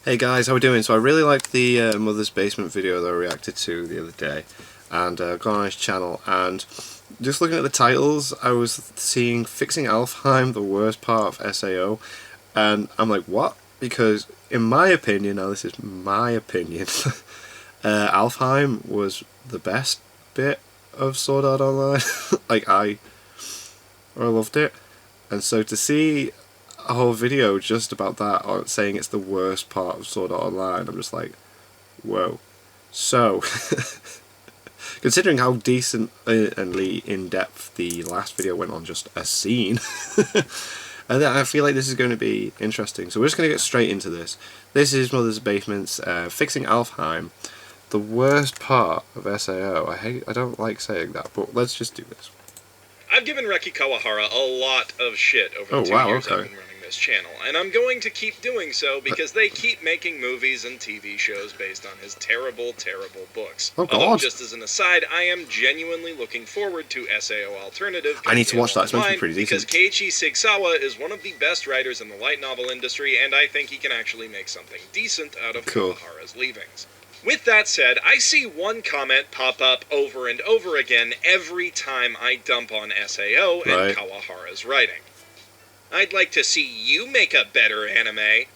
Hey guys, how we doing? So I really liked the Mother's Basement video that I reacted to the other day, and got on his channel, and just looking at the titles, I was seeing Fixing Alfheim, the worst part of SAO, and I'm like, what? Because in my opinion, now this is my opinion, Alfheim was the best bit of Sword Art Online. Like, I loved it, and so to see a whole video just about that, or saying it's the worst part of Sword Art Online, I'm just like, whoa. So, considering how decently in-depth the last video went on just a scene, and I feel like this is going to be interesting. So we're just going to get straight into this. This is Mother's Basement's Fixing Alfheim, the worst part of SAO. I don't like saying that, but let's just do this. I've given Reki Kawahara a lot of shit over the 2 years I've been running this channel, and I'm going to keep doing so because they keep making movies and TV shows based on his terrible, terrible books. Oh God. Although, just as an aside, I am genuinely looking forward to SAO Alternative. I need to watch that, it's meant to be pretty decent. Because Keiichi Sigsawa is one of the best writers in the light novel industry, and I think he can actually make something decent out of Kawahara's leavings. With that said, I see one comment pop up over and over again every time I dump on SAO and Kawahara's writing. I'd like to see you make a better anime.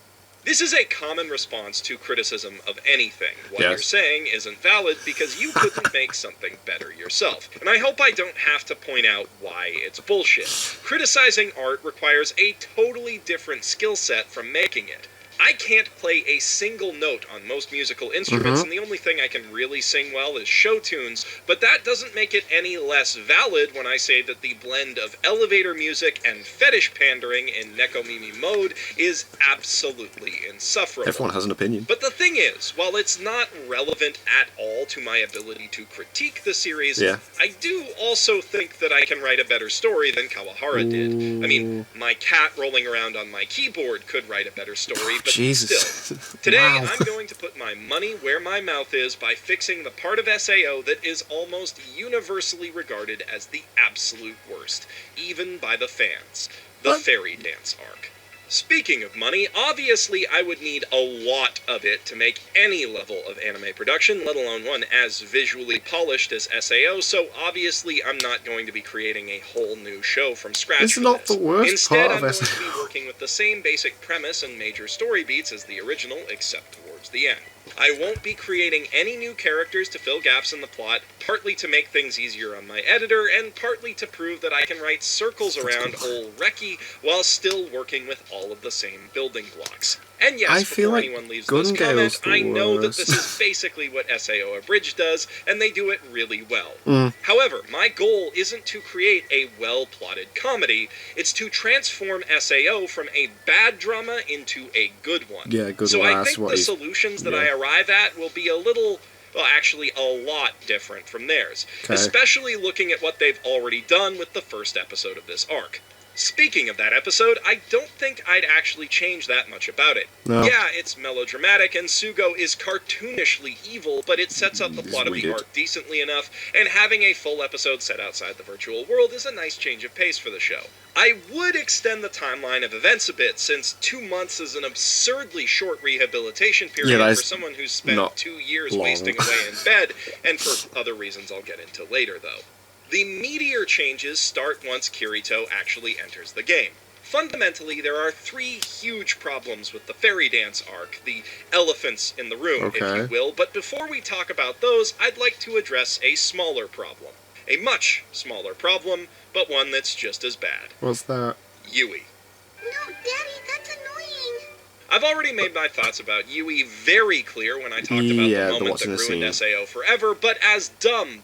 This is a common response to criticism of anything. What you're saying isn't valid because you couldn't make something better yourself. And I hope I don't have to point out why it's bullshit. Criticizing art requires a totally different skill set from making it. I can't play a single note on most musical instruments, and the only thing I can really sing well is show tunes, but that doesn't make it any less valid when I say that the blend of elevator music and fetish pandering in Nekomimi mode is absolutely insufferable. Everyone has an opinion. But the thing is, while it's not relevant at all to my ability to critique the series, I do also think that I can write a better story than Kawahara did. I mean, my cat rolling around on my keyboard could write a better story, but still, today I'm going to put my money where my mouth is by fixing the part of SAO that is almost universally regarded as the absolute worst, even by the fans, the Fairy Dance arc. Speaking of money, obviously I would need a lot of it to make any level of anime production, let alone one as visually polished as SAO, so obviously I'm not going to be creating a whole new show from scratch. It's not the worst Instead, part of I'm going to be working with the same basic premise and major story beats as the original, except towards the end. I won't be creating any new characters to fill gaps in the plot, partly to make things easier on my editor, and partly to prove that I can write circles around Ol Reki while still working with all of the same building blocks. And yes, before anyone leaves this comment, I know that this is basically what SAO Abridged does, and they do it really well. However, my goal isn't to create a well-plotted comedy, it's to transform SAO from a bad drama into a good one. So I think the solutions that I arrive at will be a little, well, actually a lot different from theirs, especially looking at what they've already done with the first episode of this arc. Speaking of that episode, I don't think I'd actually change that much about it. Yeah, it's melodramatic, and Sugo is cartoonishly evil, but it sets up the plot of the arc decently enough, and having a full episode set outside the virtual world is a nice change of pace for the show. I would extend the timeline of events a bit, since 2 months is an absurdly short rehabilitation period for someone who's spent 2 years wasting away in bed, and for other reasons I'll get into later, though. The meteor changes start once Kirito actually enters the game. Fundamentally, there are 3 huge problems with the Fairy Dance arc, the elephants in the room, if you will, but before we talk about those, I'd like to address a smaller problem. A much smaller problem, but one that's just as bad. What's that? Yui. No, Daddy, that's annoying. I've already made my thoughts about Yui very clear when I talked about the moment that ruined SAO forever, but as dumb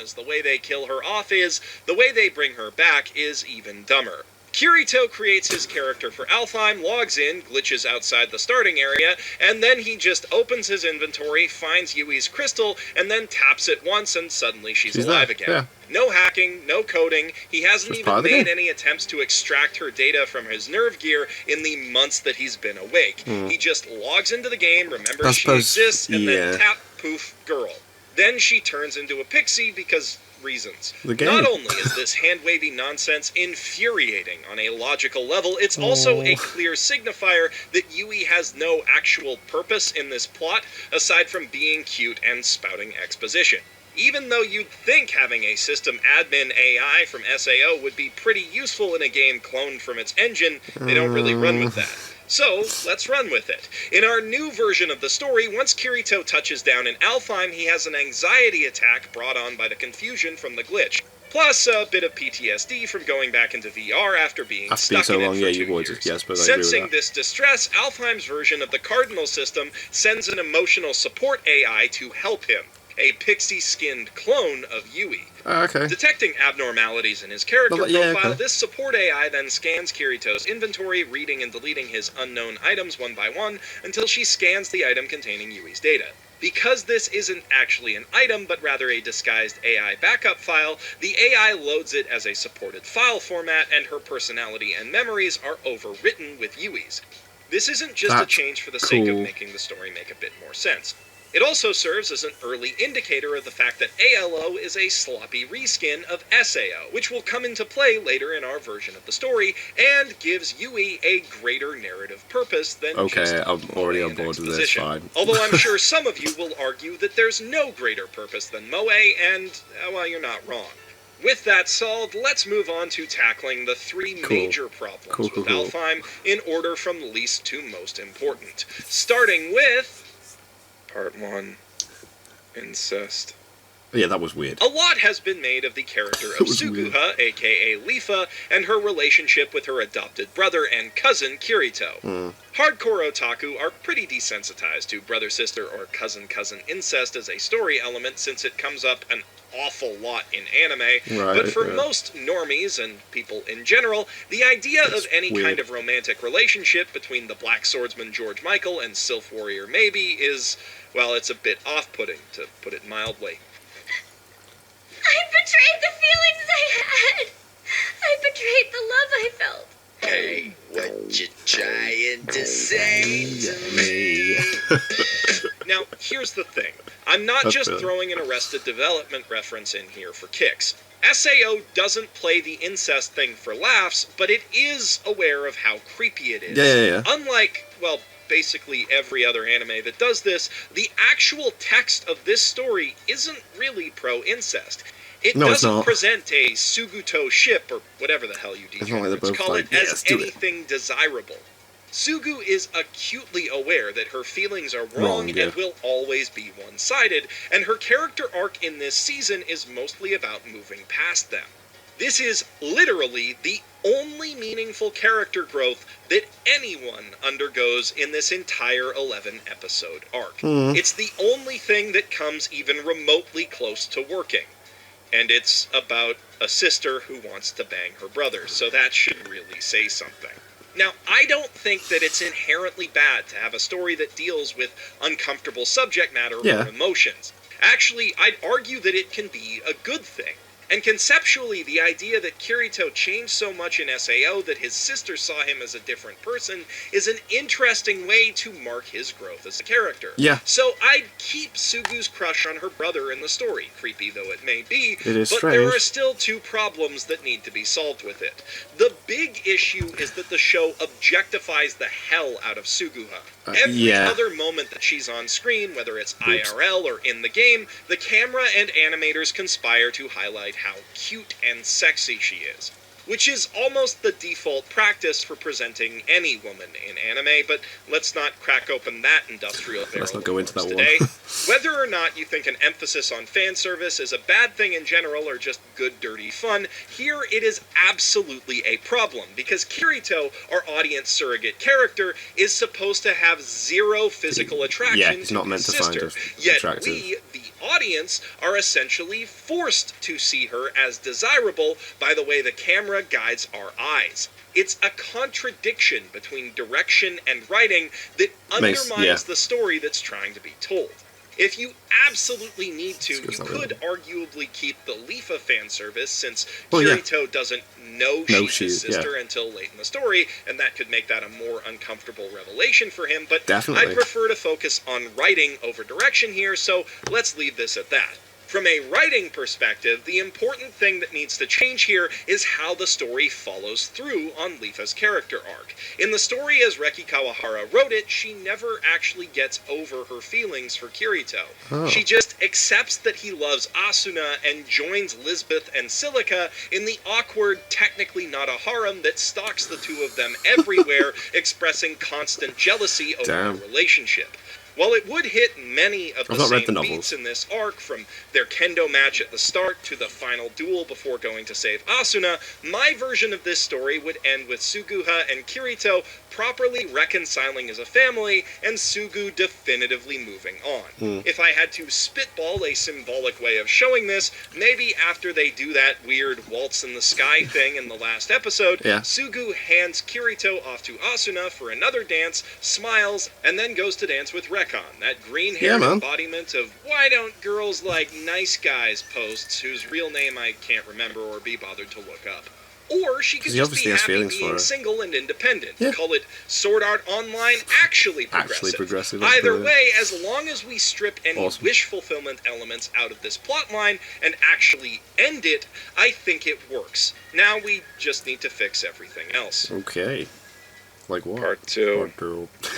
as the way they kill her off is, the way they bring her back is even dumber. Kirito creates his character for Alfheim, logs in, glitches outside the starting area, and then he just opens his inventory, finds Yui's crystal, and then taps it once and suddenly she's alive again. No hacking, no coding, he hasn't even made any attempts to extract her data from his nerve gear in the months that he's been awake. He just logs into the game, remembers she exists, and then tap, poof, girl. Then she turns into a pixie because reasons. The game. Not only is this hand-wavy nonsense infuriating on a logical level, it's also a clear signifier that Yui has no actual purpose in this plot, aside from being cute and spouting exposition. Even though you'd think having a system admin AI from SAO would be pretty useful in a game cloned from its engine, they don't really run with that. So, let's run with it. In our new version of the story, once Kirito touches down in Alfheim, he has an anxiety attack brought on by the confusion from the glitch. Plus, a bit of PTSD from going back into VR after being stuck in it for 2 years. Yes, but Sensing this distress, Alfheim's version of the Cardinal system sends an emotional support AI to help him. A pixie-skinned clone of Yui. Okay. Detecting abnormalities in his character profile, this support AI then scans Kirito's inventory, reading and deleting his unknown items one by one, until she scans the item containing Yui's data. Because this isn't actually an item, but rather a disguised AI backup file, the AI loads it as a supported file format, and her personality and memories are overwritten with Yui's. This isn't just a change for the sake of making the story make a bit more sense. It also serves as an early indicator of the fact that ALO is a sloppy reskin of SAO, which will come into play later in our version of the story, and gives Yui a greater narrative purpose than just I'm already on board with this, fine. Although I'm sure some of you will argue that there's no greater purpose than Moe, and, well, you're not wrong. With that solved, let's move on to tackling the 3 major problems with Alfheim in order from least to most important. Starting with Part 1. Incest. Yeah, that was weird. A lot has been made of the character of Suguha, aka Lifa, and her relationship with her adopted brother and cousin, Kirito. Hardcore otaku are pretty desensitized to brother-sister or cousin-cousin incest as a story element, since it comes up an awful lot in anime, but for most normies and people in general, the idea of any kind of romantic relationship between the Black Swordsman George Michael and Sylph Warrior Maybe is, well, it's a bit off-putting, to put it mildly. I betrayed the feelings I had. I betrayed the love I felt. Hey, what you trying to say to me? Now, here's the thing. I'm not just throwing an Arrested Development reference in here for kicks. SAO doesn't play the incest thing for laughs, but it is aware of how creepy it is. Yeah. Unlike, well, basically every other anime that does this, the actual text of this story isn't really pro-incest. It doesn't present a Suguto ship, or whatever the hell you degenerates call it, as anything desirable. Sugu is acutely aware that her feelings are wrong and will always be one-sided, and her character arc in this season is mostly about moving past them. This is literally the only meaningful character growth that anyone undergoes in this entire 11-episode arc. It's the only thing that comes even remotely close to working. And it's about a sister who wants to bang her brother, so that should really say something. Now, I don't think that it's inherently bad to have a story that deals with uncomfortable subject matter or emotions. Actually, I'd argue that it can be a good thing. And conceptually, the idea that Kirito changed so much in SAO that his sister saw him as a different person is an interesting way to mark his growth as a character. Yeah. So I'd keep Sugu's crush on her brother in the story, creepy though it may be, but strange. There are still 2 problems that need to be solved with it. The big issue is that the show objectifies the hell out of Suguha. Every other moment that she's on screen, whether it's IRL or in the game, the camera and animators conspire to highlight how cute and sexy she is. Which is almost the default practice for presenting any woman in anime, but let's not crack open that industrial barrel let's not go into that today. one. Whether or not you think an emphasis on fan service is a bad thing in general or just good dirty fun, here it is absolutely a problem, because Kirito, our audience surrogate character, is supposed to have 0 physical attraction he's to not his meant to find sister, her yet attractive. we, the audience, are essentially forced to see her as desirable by the way the camera guides our eyes. It's a contradiction between direction and writing that undermines the story that's trying to be told. If you absolutely need to, you could arguably keep the Lifa fan service, since Kirito doesn't know she's his sister until late in the story, and that could make that a more uncomfortable revelation for him, but I'd prefer to focus on writing over direction here, so let's leave this at that. From a writing perspective, the important thing that needs to change here is how the story follows through on Leafa's character arc. In the story as Reki Kawahara wrote it, she never actually gets over her feelings for Kirito. Oh. She just accepts that he loves Asuna and joins Lisbeth and Silica in the awkward, technically not a harem that stalks the two of them everywhere, expressing constant jealousy over Damn. their relationship. While it would hit many of the same beats in this arc, from their kendo match at the start to the final duel before going to save Asuna, my version of this story would end with Suguha and Kirito properly reconciling as a family, and Sugu definitively moving on. If I had to spitball a symbolic way of showing this, maybe after they do that weird waltz in the sky thing in the last episode, Sugu hands Kirito off to Asuna for another dance, smiles, and then goes to dance with Rekon, that green-haired embodiment of "why don't girls like nice guys" posts whose real name I can't remember or be bothered to look up. Or she could just be happy being single and independent. Call it Sword Art Online actually progressive. Either way, as long as we strip any wish fulfillment elements out of this plotline and actually end it, I think it works. Now we just need to fix everything else. Okay. Like what? Part 2.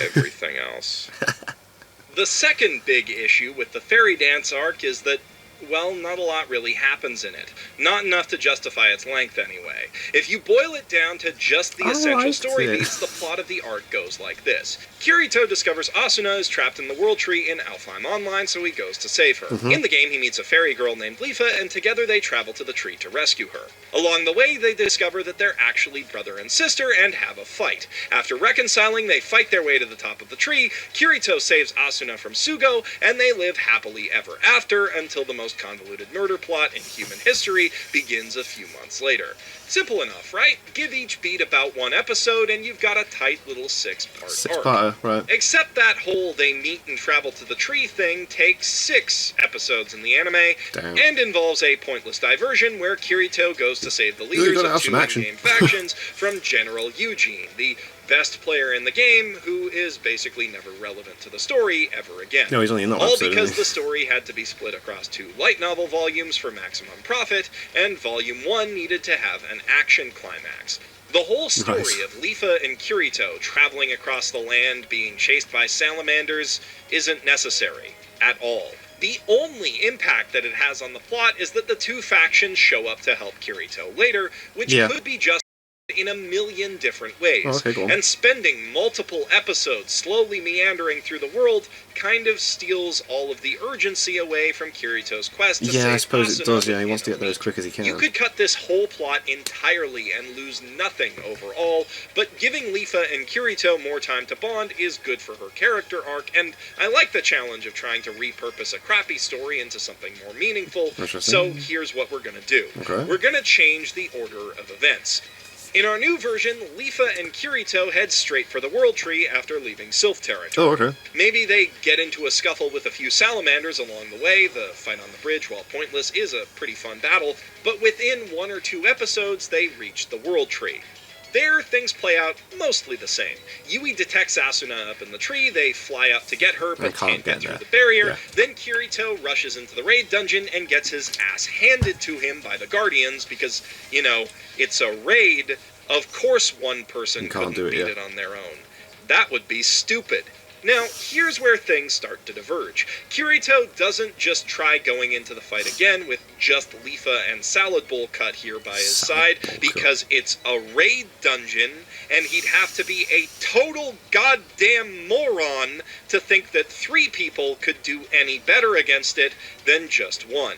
Everything else. The second big issue with the fairy dance arc is that, well, not a lot really happens in it. Not enough to justify its length, anyway. If you boil it down to just the essential story beats, the plot of the arc goes like this. Kirito discovers Asuna is trapped in the World Tree in Alfheim Online, so he goes to save her. In the game, he meets a fairy girl named Leafa, and together they travel to the tree to rescue her. Along the way, they discover that they're actually brother and sister, and have a fight. After reconciling, they fight their way to the top of the tree, Kirito saves Asuna from Sugo, and they live happily ever after, until the most convoluted murder plot in human history begins a few months later. Simple enough, right? Give each beat about one episode, and you've got a tight little six-part arc. Right. Except that whole they meet and travel to the tree thing takes 6 episodes in the anime, and involves a pointless diversion where Kirito goes to save the leaders of 2 in-game factions from General Eugene, the best player in the game, who is basically never relevant to the story ever again. No, he's only in that All episode, because the story had to be split across 2 light novel volumes for maximum profit, and Volume 1 needed to have an action climax. The whole story of Leafa and Kirito traveling across the land being chased by salamanders isn't necessary at all. The only impact that it has on the plot is that the 2 factions show up to help Kirito later, which could be just in a million different ways, and spending multiple episodes slowly meandering through the world kind of steals all of the urgency away from Kirito's quest to save I suppose Asuna it does, he wants to get there as quick as he can. You could cut this whole plot entirely and lose nothing overall, but giving Leafa and Kirito more time to bond is good for her character arc, and I like the challenge of trying to repurpose a crappy story into something more meaningful, so here's what we're gonna do. We're gonna change the order of events. In our new version, Leafa and Kirito head straight for the World Tree after leaving Sylph territory. Maybe they get into a scuffle with a few salamanders along the way. The fight on the bridge, while pointless, is a pretty fun battle, but within 1 or 2 episodes, they reach the World Tree. There, things play out mostly the same. Yui detects Asuna up in the tree, they fly up to get her, but can't get through the barrier. Then Kirito rushes into the raid dungeon and gets his ass handed to him by the Guardians, because, you know, it's a raid. Of course one person couldn't beat it on their own. That would be stupid. Now, here's where things start to diverge. Kirito doesn't just try going into the fight again with just Leafa and Salad Bowl cut here by his side, because it's a raid dungeon, and he'd have to be a total goddamn moron to think that 3 people could do any better against it than just 1.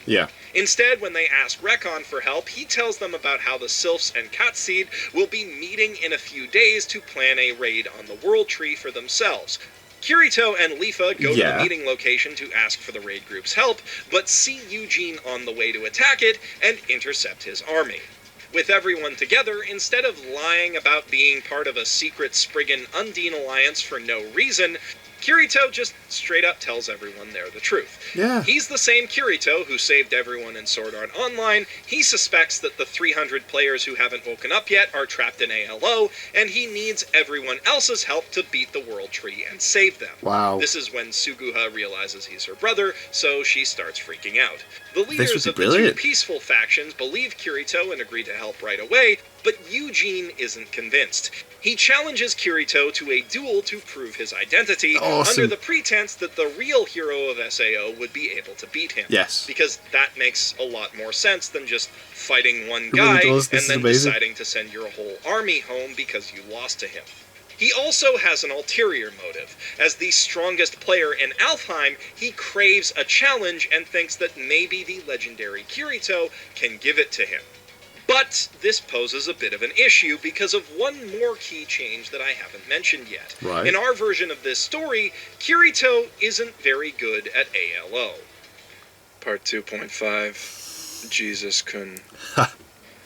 Instead, when they ask Rekon for help, he tells them about how the Sylphs and Catseed will be meeting in a few days to plan a raid on the World Tree for themselves. Kirito and Leafa go to the meeting location to ask for the raid group's help, but see Eugene on the way to attack it and intercept his army. With everyone together, instead of lying about being part of a secret Spriggan Undine alliance for no reason, Kirito just straight up tells everyone they're the truth. Yeah. He's the same Kirito who saved everyone in Sword Art Online. He suspects that the 300 players who haven't woken up yet are trapped in ALO, and he needs everyone else's help to beat the World Tree and save them. Wow. This is when Suguha realizes he's her brother, so she starts freaking out. The This leaders would of be the two brilliant. peaceful factions believe Kirito and agree to help right away, but Eugene isn't convinced. He challenges Kirito to a duel to prove his identity, Awesome. under the pretense that the real hero of SAO would be able to beat him. Yes. Because that makes a lot more sense than just fighting one It really guy does. This and is then amazing. deciding to send your whole army home because you lost to him. He also has an ulterior motive. As the strongest player in Alfheim, he craves a challenge and thinks that maybe the legendary Kirito can give it to him. But this poses a bit of an issue because of one more key change that I haven't mentioned yet. Right. In our version of this story, Kirito isn't very good at ALO. Part 2.5. Jesus-kun.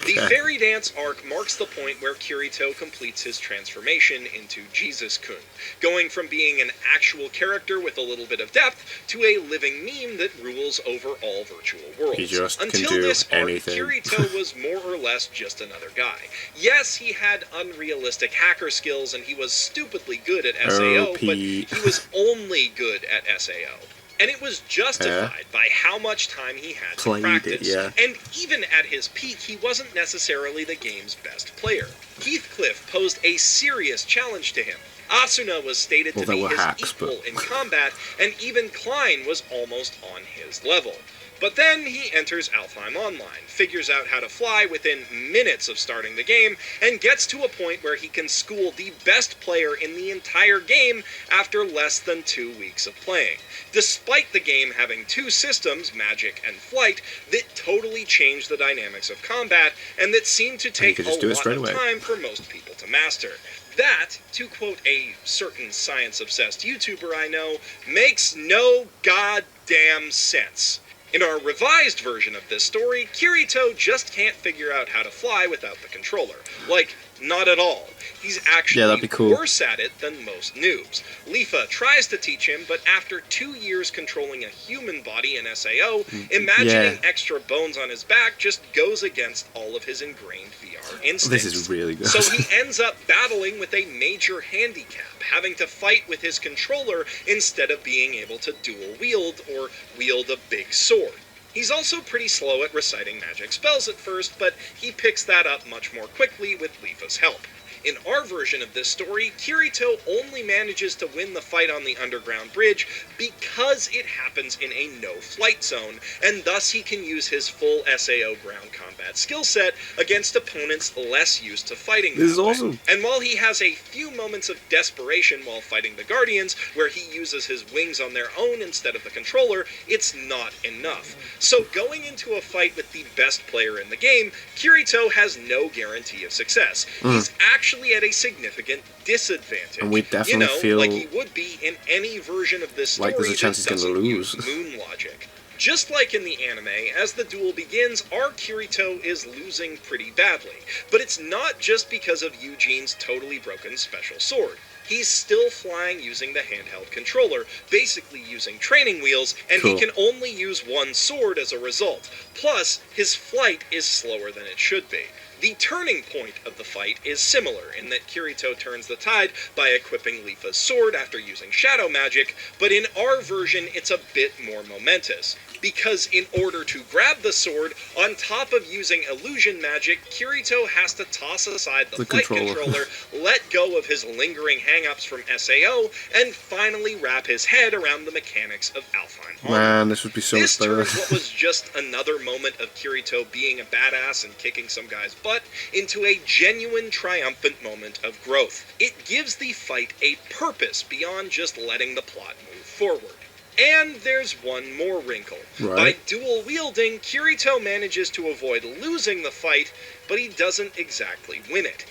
The fairy dance arc marks the point where Kirito completes his transformation into Jesus-kun, going from being an actual character with a little bit of depth to a living meme that rules over all virtual worlds. He just can Until do this arc, anything. Kirito was more or less just another guy. Yes, he had unrealistic hacker skills and he was stupidly good at SAO, but he was only good at SAO. And it was justified by how much time he had to practice. And even at his peak, he wasn't necessarily the game's best player. Heathcliff posed a serious challenge to him. Asuna was stated to be his equal in combat, and even Klein was almost on his level. But then he enters Alfheim Online, figures out how to fly within minutes of starting the game, and gets to a point where he can school the best player in the entire game after less than 2 weeks of playing. Despite the game having two systems, magic and flight, that totally changed the dynamics of combat, and that seemed to take a lot of time for most people to master. That, to quote a certain science-obsessed YouTuber I know, makes no goddamn sense. In our revised version of this story, Kirito just can't figure out how to fly without the controller. Like, not at all. He's actually worse at it than most noobs. Lifa tries to teach him, but after 2 years controlling a human body in SAO, imagining extra bones on his back just goes against all of his ingrained VR instincts. This is really good. So he ends up battling with a major handicap, having to fight with his controller instead of being able to dual wield or wield a big sword. He's also pretty slow at reciting magic spells at first, but he picks that up much more quickly with Lifa's help. In our version of this story, Kirito only manages to win the fight on the underground bridge because it happens in a no-flight zone, and thus he can use his full SAO ground combat skill set against opponents less used to fighting this is awesome. And while he has a few moments of desperation while fighting the Guardians, where he uses his wings on their own instead of the controller, it's not enough. So going into a fight with the best player in the game, Kirito has no guarantee of success. He's actually at a significant disadvantage. And we definitely feel like he would be in any version of this story like there's a chance he's going to lose. Moon logic. Just like in the anime, as the duel begins, our Kirito is losing pretty badly. But it's not just because of Eugene's totally broken special sword. He's still flying using the handheld controller, basically using training wheels, and he can only use one sword as a result. Plus, his flight is slower than it should be. The turning point of the fight is similar in that Kirito turns the tide by equipping Lifa's sword after using shadow magic, but in our version it's a bit more momentous. Because in order to grab the sword, on top of using illusion magic, Kirito has to toss aside the flight controller, let go of his lingering hang-ups from SAO, and finally wrap his head around the mechanics of Alfheim. Man, this would be so much better. This turns what was just another moment of Kirito being a badass and kicking some guy's butt into a genuine triumphant moment of growth. It gives the fight a purpose beyond just letting the plot move forward. And there's one more wrinkle. By dual wielding, Kirito manages to avoid losing the fight, but he doesn't exactly win it.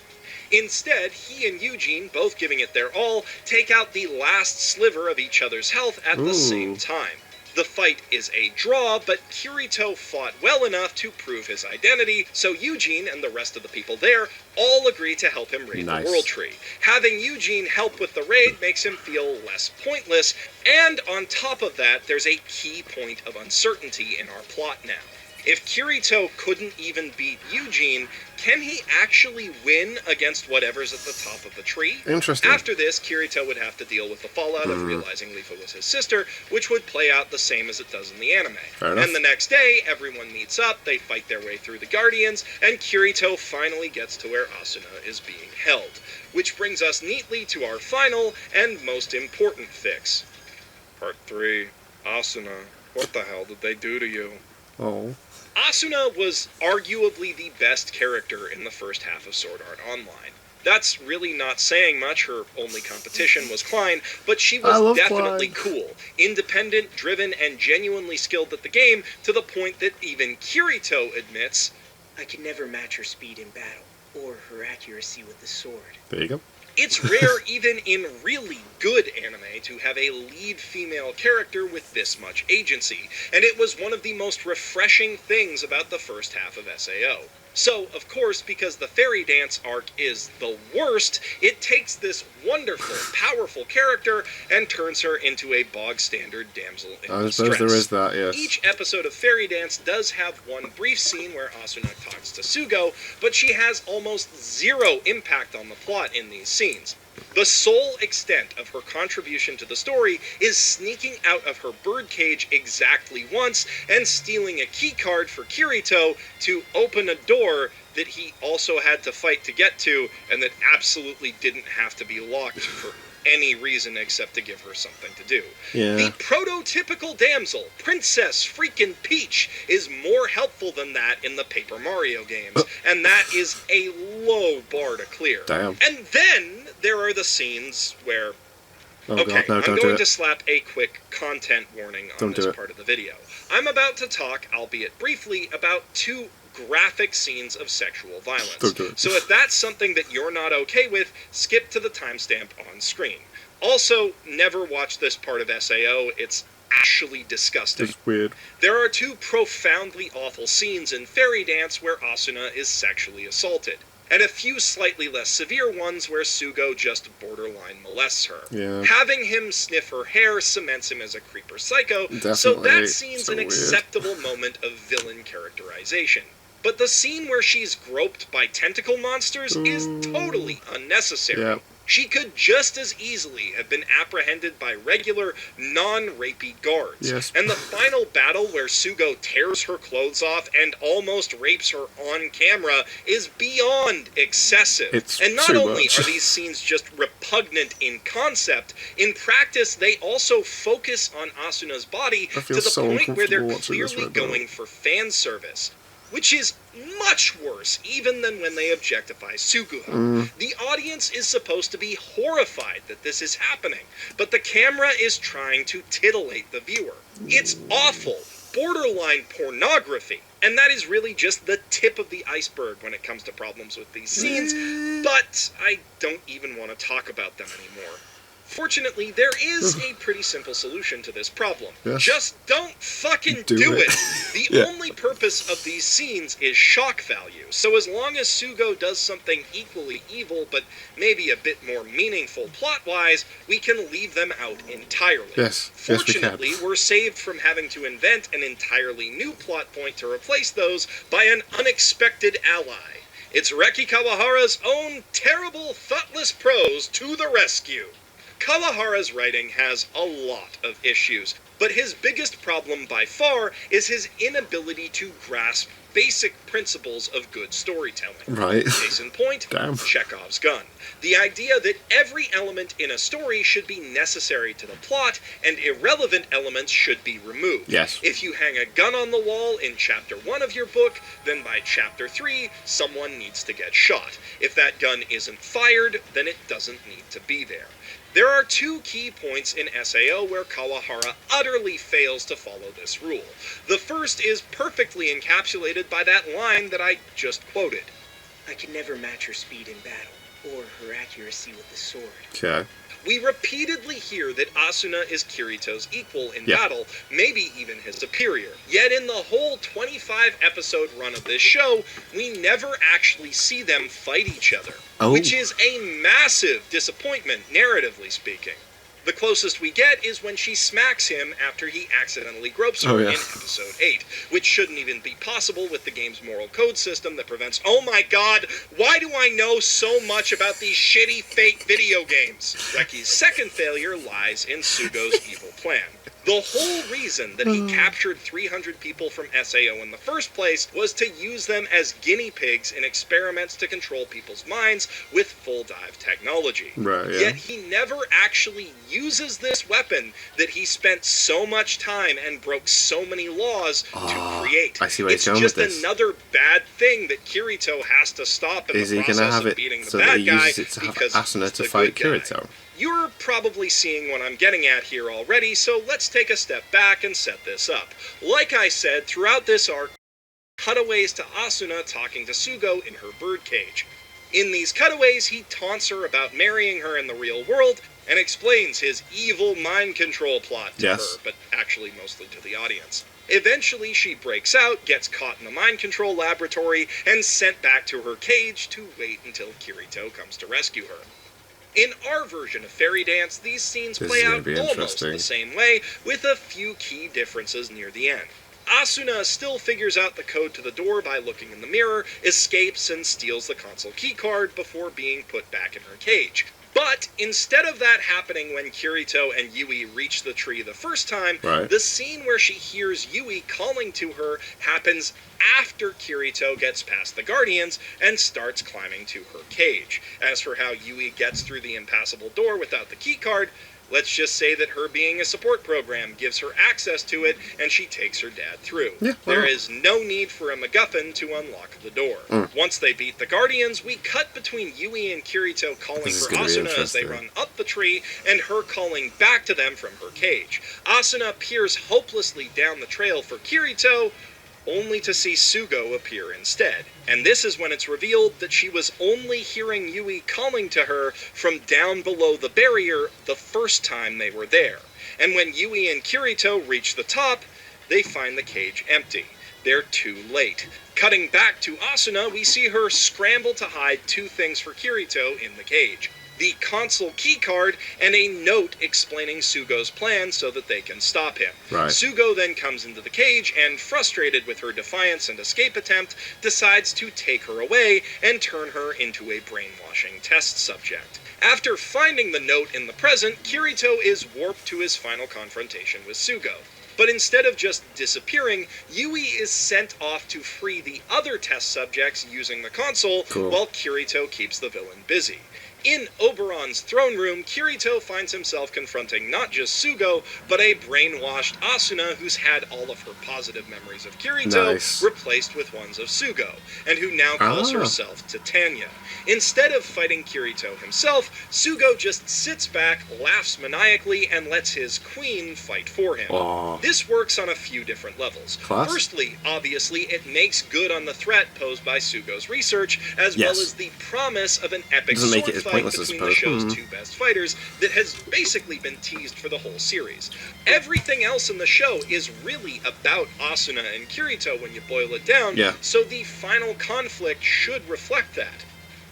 Instead, he and Eugene, both giving it their all, take out the last sliver of each other's health at the same time. The fight is a draw, but Kirito fought well enough to prove his identity, so Eugene and the rest of the people there all agree to help him raid Nice. the World Tree. Having Eugene help with the raid makes him feel less pointless, and on top of that, there's a key point of uncertainty in our plot now. If Kirito couldn't even beat Eugene, can he actually win against whatever's at the top of the tree? Interesting. After this, Kirito would have to deal with the fallout of realizing Leafa was his sister, which would play out the same as it does in the anime. Fair enough. And the next day, everyone meets up, they fight their way through the Guardians, and Kirito finally gets to where Asuna is being held. Which brings us neatly to our final and most important fix. Part 3. Asuna. What the hell did they do to you? Oh. Asuna was arguably the best character in the first half of Sword Art Online. That's really not saying much, her only competition was Klein, but she was definitely cool, independent, driven, and genuinely skilled at the game, to the point that even Kirito admits, I can never match her speed in battle, or her accuracy with the sword. There you go. it's rare even in really good anime to have a lead female character with this much agency, and it was one of the most refreshing things about the first half of SAO. So, of course, because the fairy dance arc is the worst, it takes this wonderful, powerful character and turns her into a bog-standard damsel in distress. I suppose there is that, yes. Each episode of Fairy Dance does have one brief scene where Asuna talks to Sugo, but she has almost zero impact on the plot in these scenes. The sole extent of her contribution to the story is sneaking out of her birdcage exactly once and stealing a keycard for Kirito to open a door that he also had to fight to get to, and that absolutely didn't have to be locked for any reason except to give her something to do. Yeah. The prototypical damsel, Princess freaking Peach, is more helpful than that in the Paper Mario games, and that is a low bar to clear. Damn. And then there are the scenes where... Oh okay, God, no, I'm don't do going it. to slap a quick content warning on Don't do this it. part of the video. I'm about to talk, albeit briefly, about 2 graphic scenes of sexual violence. Don't do it. So if that's something that you're not okay with, skip to the timestamp on screen. Also, never watch this part of SAO, it's actually disgusting. It's weird. There are 2 profoundly awful scenes in Fairy Dance where Asuna is sexually assaulted, and a few slightly less severe ones where Sugo just borderline molests her. Yeah. Having him sniff her hair cements him as a creeper psycho, so Definitely. that scene's So an weird. acceptable moment of villain characterization. But the scene where she's groped by tentacle monsters is totally unnecessary. Yeah. She could just as easily have been apprehended by regular, non-rapey guards. Yes. And the final battle where Sugo tears her clothes off and almost rapes her on camera is beyond excessive. It's and not too only much. are these scenes just repugnant in concept, in practice they also focus on Asuna's body I to feel the so point where they're uncomfortable watching this clearly right now. going for fan service. Which is much worse even than when they objectify Suguha. The audience is supposed to be horrified that this is happening, but the camera is trying to titillate the viewer. It's awful, borderline pornography, and that is really just the tip of the iceberg when it comes to problems with these scenes, but I don't even want to talk about them anymore. Fortunately, there is a pretty simple solution to this problem. Yes. Just don't fucking Do do it. it. The Yeah. only purpose of these scenes is shock value, so as long as Sugo does something equally evil but maybe a bit more meaningful plot-wise, we can leave them out entirely. Yes. Yes, we can. Fortunately, we're saved from having to invent an entirely new plot point to replace those by an unexpected ally. It's Reki Kawahara's own terrible, thoughtless prose to the rescue. Kawahara's writing has a lot of issues, but his biggest problem by far is his inability to grasp basic principles of good storytelling. Right. Case in point, Damn. Chekhov's gun. The idea that every element in a story should be necessary to the plot, and irrelevant elements should be removed. Yes. If you hang a gun on the wall in chapter 1 of your book, then by chapter 3, someone needs to get shot. If that gun isn't fired, then it doesn't need to be there. There are 2 key points in SAO where Kawahara utterly fails to follow this rule. The first is perfectly encapsulated by that line that I just quoted. I can never match her speed in battle, or her accuracy with the sword. Okay. We repeatedly hear that Asuna is Kirito's equal in battle, maybe even his superior. Yet in the whole 25-episode run of this show, we never actually see them fight each other, which is a massive disappointment, narratively speaking. The closest we get is when she smacks him after he accidentally gropes her in episode 8, which shouldn't even be possible with the game's moral code system that prevents— oh my god, why do I know so much about these shitty fake video games? Reki's second failure lies in Sugo's evil plan. The whole reason that he captured 300 people from SAO in the first place was to use them as guinea pigs in experiments to control people's minds with full dive technology. Yet he never actually uses this weapon that he spent so much time and broke so many laws to create. I see where it's he's going just with this. Another bad thing that Kirito has to stop in the process of beating the so bad that he guy uses it to have because Asuna he's to the fight good guy. Kirito? You're probably seeing what I'm getting at here already, so let's take a step back and set this up. Like I said, throughout this arc, cutaways to Asuna talking to Sugo in her birdcage. In these cutaways, he taunts her about marrying her in the real world and explains his evil mind control plot to her, but actually mostly to the audience. Eventually, she breaks out, gets caught in the mind control laboratory, and sent back to her cage to wait until Kirito comes to rescue her. In our version of Fairy Dance, these scenes play out almost the same way, with a few key differences near the end. Asuna still figures out the code to the door by looking in the mirror, escapes, and steals the console keycard before being put back in her cage. But instead of that happening when Kirito and Yui reach the tree the first time, the scene where she hears Yui calling to her happens after Kirito gets past the Guardians and starts climbing to her cage. As for how Yui gets through the impassable door without the keycard, let's just say that her being a support program gives her access to it, and she takes her dad through. There is no need for a MacGuffin to unlock the door. Once they beat the Guardians, we cut between Yui and Kirito calling for Asuna as they run up the tree, and her calling back to them from her cage. Asuna peers hopelessly down the trail for Kirito, only to see Sugo appear instead. And this is when it's revealed that she was only hearing Yui calling to her from down below the barrier the first time they were there. And when Yui and Kirito reach the top, they find the cage empty. They're too late. Cutting back to Asuna, we see her scramble to hide two things for Kirito in the cage: the console keycard, and a note explaining Sugo's plan so that they can stop him. Sugo then comes into the cage and, frustrated with her defiance and escape attempt, decides to take her away and turn her into a brainwashing test subject. After finding the note in the present, Kirito is warped to his final confrontation with Sugo. But instead of just disappearing, Yui is sent off to free the other test subjects using the console, while Kirito keeps the villain busy. In Oberon's throne room, Kirito finds himself confronting not just Sugo, but a brainwashed Asuna who's had all of her positive memories of Kirito replaced with ones of Sugo, and who now calls herself Titania. Instead of fighting Kirito himself, Sugo just sits back, laughs maniacally, and lets his queen fight for him. This works on a few different levels. Firstly, obviously, it makes good on the threat posed by Sugo's research, as well as the promise of an epic sword fight between the show's two best fighters that has basically been teased for the whole series. Everything else in the show is really about Asuna and Kirito when you boil it down, so the final conflict should reflect that.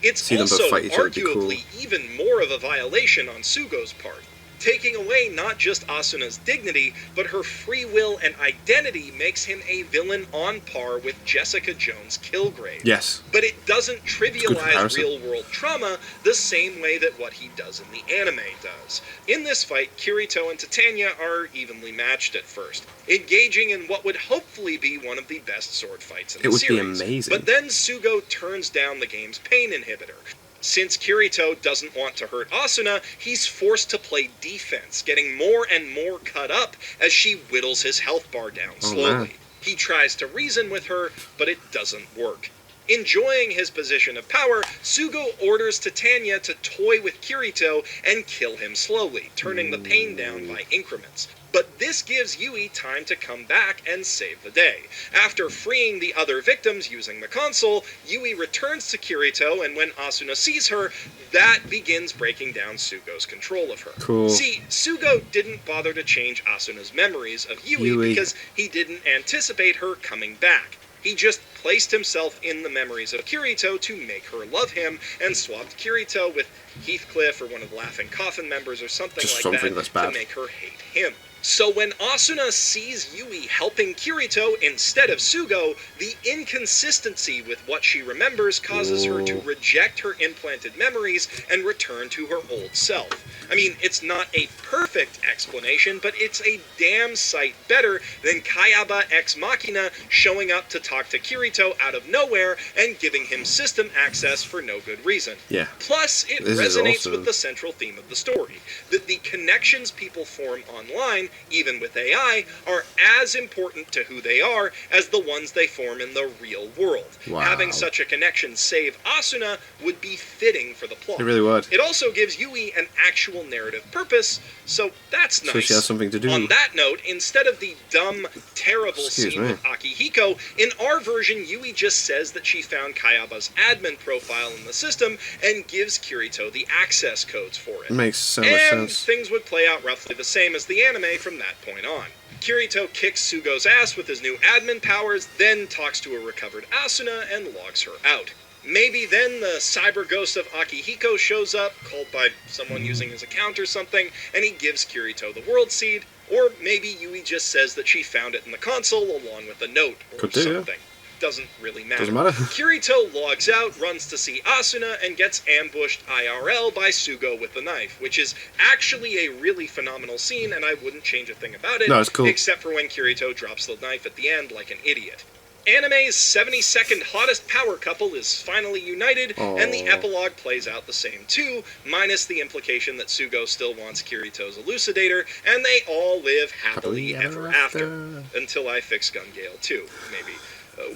It's also arguably even more of a violation on Sugo's part. Taking away not just Asuna's dignity, but her free will and identity makes him a villain on par with Jessica Jones' Kilgrave. But it doesn't trivialize real-world trauma the same way that what he does in the anime does. In this fight, Kirito and Titania are evenly matched at first, engaging in what would hopefully be one of the best sword fights in the series. It would be amazing. But then Sugo turns down the game's pain inhibitor. Since Kirito doesn't want to hurt Asuna, he's forced to play defense, getting more and more cut up as she whittles his health bar down slowly. He tries to reason with her, but it doesn't work. Enjoying his position of power, Sugo orders Titania to toy with Kirito and kill him slowly, turning the pain down by increments. But this gives Yui time to come back and save the day. After freeing the other victims using the console, Yui returns to Kirito, and when Asuna sees her, that begins breaking down Sugo's control of her. Cool. See, Sugo didn't bother to change Asuna's memories of Yui because he didn't anticipate her coming back. He just placed himself in the memories of Kirito to make her love him, and swapped Kirito with Heathcliff or one of the Laughing Coffin members or something Just like something that that's bad. to make her hate him. So when Asuna sees Yui helping Kirito instead of Sugo, the inconsistency with what she remembers causes her to reject her implanted memories and return to her old self. I mean, it's not a perfect explanation, but it's a damn sight better than Kayaba Ex Machina showing up to talk to Kirito out of nowhere and giving him system access for no good reason. Yeah. Plus, it This is resonates awesome. with the central theme of the story, that the connections people form online, even with AI, are as important to who they are as the ones they form in the real world. Wow. Having such a connection save Asuna would be fitting for the plot. It really would. It also gives Yui an actual narrative purpose, so that's nice. So she has something to do. On that note, instead of the dumb, terrible Excuse scene me. with Akihiko, in our version, Yui just says that she found Kayaba's admin profile in the system and gives Kirito the access codes for it. Makes so much And sense. things would play out roughly the same as the anime from that point on. Kirito kicks Sugo's ass with his new admin powers, then talks to a recovered Asuna and logs her out. Maybe then the cyber ghost of Akihiko shows up, called by someone using his account or something, and he gives Kirito the world seed, or maybe Yui just says that she found it in the console along with a note or Could do, yeah. something. Doesn't really matter. Doesn't matter. Kirito logs out, runs to see Asuna, and gets ambushed IRL by Sugo with the knife, which is actually a really phenomenal scene, and I wouldn't change a thing about it, No, it's cool. except for when Kirito drops the knife at the end like an idiot. Anime's 72nd hottest power couple is finally united, and the Aw. epilogue plays out the same too, minus the implication that Sugo still wants Kirito's elucidator, and they all live happily ever after. Until I fix Gun Gale 2, maybe.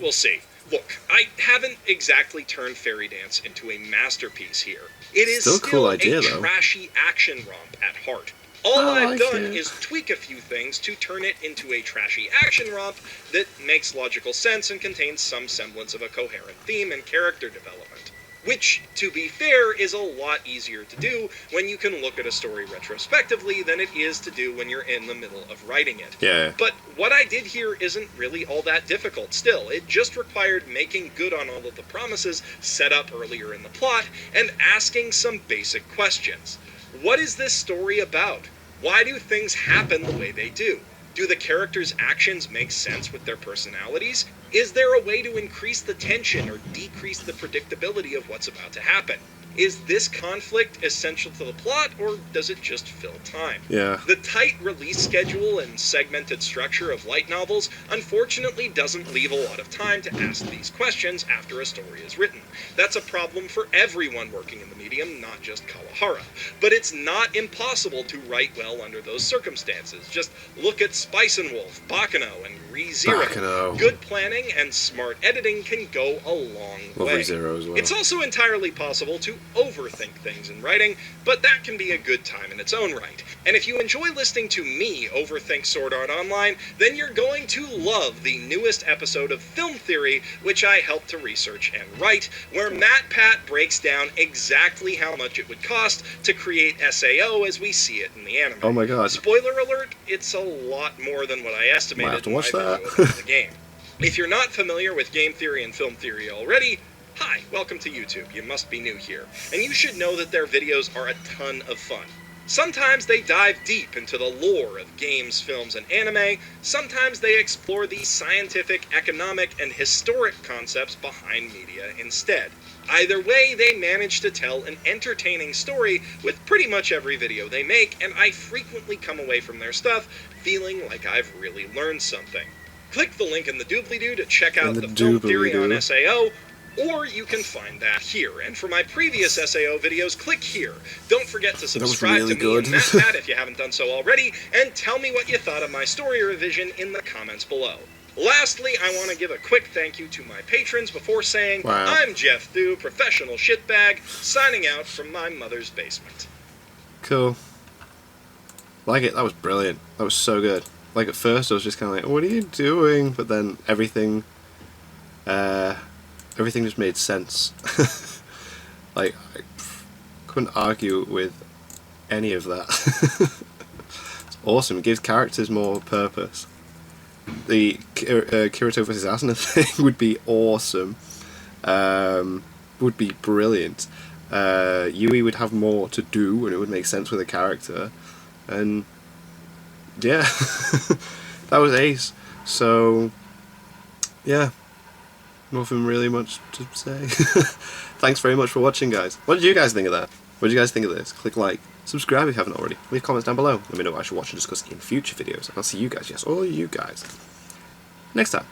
We'll see. Look, I haven't exactly turned Fairy Dance into a masterpiece here. It is Still a cool idea, a though. trashy action romp at heart. All I I've like done it. is tweak a few things to turn it into a trashy action romp that makes logical sense and contains some semblance of a coherent theme and character development. Which, to be fair, is a lot easier to do when you can look at a story retrospectively than it is to do when you're in the middle of writing it. Yeah. But what I did here isn't really all that difficult still. It just required making good on all of the promises set up earlier in the plot and asking some basic questions. What is this story about? Why do things happen the way they do? Do the characters' actions make sense with their personalities? Is there a way to increase the tension or decrease the predictability of what's about to happen? Is this conflict essential to the plot, or does it just fill time? Yeah. The tight release schedule and segmented structure of light novels unfortunately doesn't leave a lot of time to ask these questions after a story is written. That's a problem for everyone working in the medium, not just Kawahara. But it's not impossible to write well under those circumstances. Just look at Spice and Wolf, Bakano, and ReZero. Bakano. Good planning and smart editing can go a long Love way. ReZero as well. It's also entirely possible to overthink things in writing, but that can be a good time in its own right. And if you enjoy listening to me overthink Sword Art Online, then you're going to love the newest episode of Film Theory, which I helped to research and write, where Matt Pat breaks down exactly how much it would cost to create SAO as we see it in the anime. Oh my god. Spoiler alert, it's a lot more than what I estimated Might have to in my watch video that. about the game. If you're not familiar with game theory and film theory already, hi, welcome to YouTube. You must be new here. And you should know that their videos are a ton of fun. Sometimes they dive deep into the lore of games, films, and anime. Sometimes they explore the scientific, economic, and historic concepts behind media instead. Either way, they manage to tell an entertaining story with pretty much every video they make, and I frequently come away from their stuff feeling like I've really learned something. Click the link in the doobly-doo to check out the film theory on SAO, or you can find that here. And for my previous SAO videos, click here. Don't forget to subscribe really to me good. and Matt Pat if you haven't done so already, and tell me what you thought of my story revision in the comments below. Lastly, I want to give a quick thank you to my patrons before saying, Wow. I'm Jeff Thu, professional shitbag, signing out from my mother's basement. Cool. Like it, that was brilliant. That was so good. Like at first I was just kind of like, what are you doing? But then everything just made sense. Like, I couldn't argue with any of that. It's awesome. It gives characters more purpose. The Kirito vs Asuna thing would be awesome. Would be brilliant. Yui would have more to do and it would make sense with a character. And yeah, that was ace. So yeah, nothing really much to say. Thanks very much for watching, guys. What did you guys think of that? What did you guys think of this? Click like, subscribe if you haven't already. Leave comments down below. Let me know what I should watch and discuss in future videos. And I'll see you guys, yes, all you guys, next time.